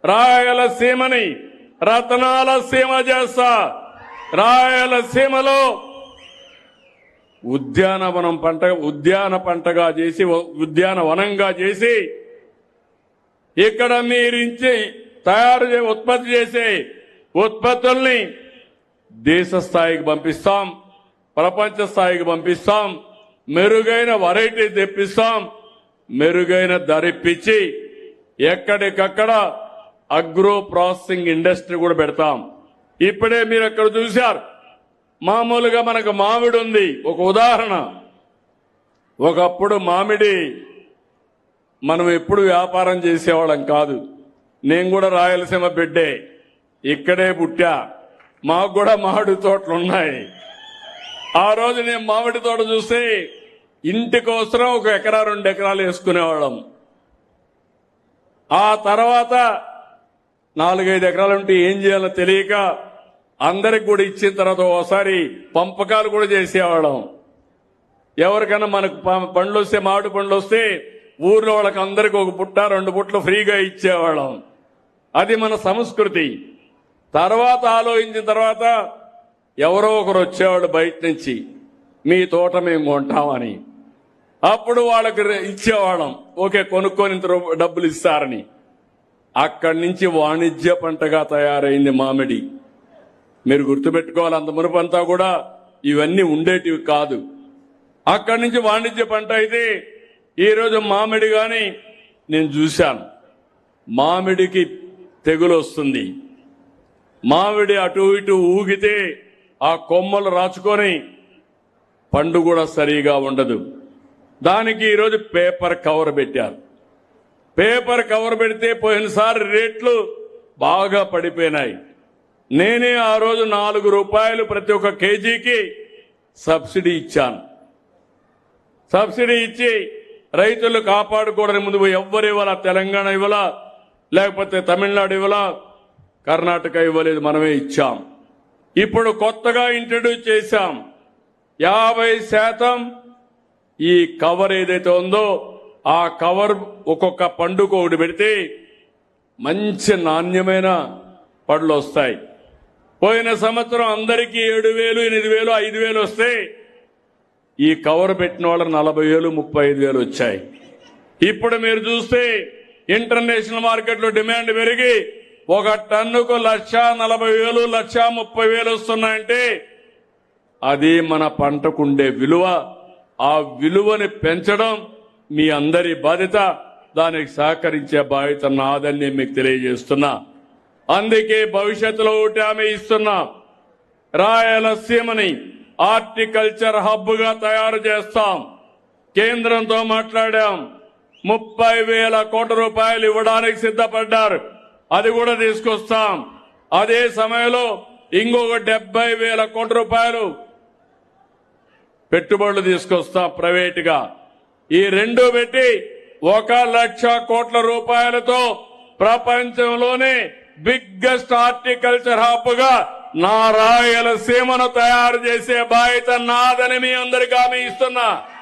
రాయలసీమని రతనాల సీమ చేస్తా. రాయలసీమలో ఉద్యాన పంటగా చేసి ఉద్యానవనంగా చేసి ఇక్కడ మీరించి ఉత్పత్తి చేసే ఉత్పత్తుల్ని దేశ స్థాయికి పంపిస్తాం, ప్రపంచ స్థాయికి పంపిస్తాం, మెరుగైన వెరైటీ తెప్పిస్తాం, మెరుగైన ధర ఇప్పించి ఎక్కడికక్కడ అగ్రో ప్రాసెసింగ్ ఇండస్ట్రీ కూడా పెడతాం. ఇప్పుడే మీరు అక్కడ చూశారు, మామూలుగా మనకు మామిడి ఉంది. ఒక ఉదాహరణ, ఒకప్పుడు మామిడి మనం ఎప్పుడు వ్యాపారం చేసేవాళ్ళం కాదు. నేను కూడా రాయలసీమ బిడ్డే, ఇక్కడే పుట్టా, మాకు కూడా మామిడి తోటలు ఉన్నాయి. ఆ రోజు నేను మామిడి తోట చూస్తే ఇంటికోసరం 1 ఎకరా 2 ఎకరాలు వేసుకునేవాళ్ళం. ఆ తర్వాత 4-5 ఎకరాలు ఉంటే ఏం చేయాలో తెలియక అందరికి కూడా ఇచ్చిన తర్వాత ఒకసారి పంపకాలు కూడా చేసేవాళ్ళం. ఎవరికైనా మనకు పండ్లు వస్తే, మామిడి పండ్లు వస్తే ఊర్లో వాళ్ళకి అందరికి 1 పుట్ట 2 పుట్టలు ఫ్రీగా ఇచ్చేవాళ్ళం. అది మన సంస్కృతి. తర్వాత ఆలోచించిన తర్వాత ఎవరో ఒకరు వచ్చేవాళ్ళు బయట నుంచి, మీ తోట మేము కొంటామని. అప్పుడు వాళ్ళకి ఇచ్చేవాళ్ళం, ఓకే కొనుక్కొని ఇంత డబ్బులు ఇస్తారని. అక్కడి నుంచి వాణిజ్య పంటగా తయారైంది మామిడి. మీరు గుర్తుపెట్టుకోవాలి, అంత మునుపంతా కూడా ఇవన్నీ ఉండేటివి కాదు. అక్కడి నుంచి వాణిజ్య పంట అయితే ఈరోజు మామిడి గాని నేను చూశాను, మామిడికి తెగులు వస్తుంది. మామిడి అటు ఇటు ఊగితే ఆ కొమ్మలు రాచుకొని పండు కూడా సరిగా ఉండదు. దానికి ఈరోజు పేపర్ కవర్ పెట్టారు. పేపర్ కవర్ పెడితే పోయినసారి రేట్లు బాగా పడిపోయినాయి. నేనే ఆ రోజు ₹4 ప్రతి ఒక్క కేజీకి సబ్సిడీ ఇచ్చాను. సబ్సిడీ ఇచ్చి రైతులు కాపాడుకోవడానికి ముందు ఎవ్వరు ఇవ్వాల, తెలంగాణ ఇవ్వాల, లేకపోతే తమిళనాడు ఇవ్వాల, కర్ణాటక ఇవ్వలేదు, మనమే ఇచ్చాం. ఇప్పుడు కొత్తగా ఇంట్రడ్యూస్ చేశాం, 50% ఈ కవర్ ఏదైతే ఉందో ఆ కవర్ ఒక్కొక్క పండుగ ఒకటి పెడితే మంచి నాణ్యమైన పళ్ళు వస్తాయి. పోయిన సంవత్సరం అందరికీ 7,000, 8,000, 5,000 వస్తే ఈ కవర్ పెట్టిన వాళ్ళకి 40,000, 35,000 వచ్చాయి. ఇప్పుడు మీరు చూస్తే ఇంటర్నేషనల్ మార్కెట్లో డిమాండ్ పెరిగి 1 టన్నుకు 1,40,000, 1,30,000 వస్తున్నాయంటే అది మన పంటకుండే విలువ. ఆ విలువని పెంచడం మీ అందరి బాధ్యత. దానికి సహకరించే బాధ్యత నాదని నేను మీకు తెలియజేస్తున్నా. అందుకే భవిష్యత్తులో ఒకటి హామీ ఇస్తున్నా, రాయలసీమని హార్టికల్చర్ హబ్ గా తయారు చేస్తాం. కేంద్రంతో మాట్లాడాం, 30,000 కోట్ల రూపాయలు ఇవ్వడానికి సిద్ధపడ్డారు, అది కూడా తీసుకొస్తాం. అదే సమయంలో ఇంకొక 70,000 కోట్ల రూపాయలు పెట్టుబడులు తీసుకొస్తాం ప్రైవేటుగా. ఈ రెండు పెట్టి 1,00,000 కోట్ల రూపాయలతో ప్రపంచంలోనే బిగ్గెస్ట్ హార్టికల్చర్ హబ్ గా నా రాయలసీమను తయారు చేసే బాధ్యత నాదని మీ అందరికీ హామీ ఇస్తున్నా.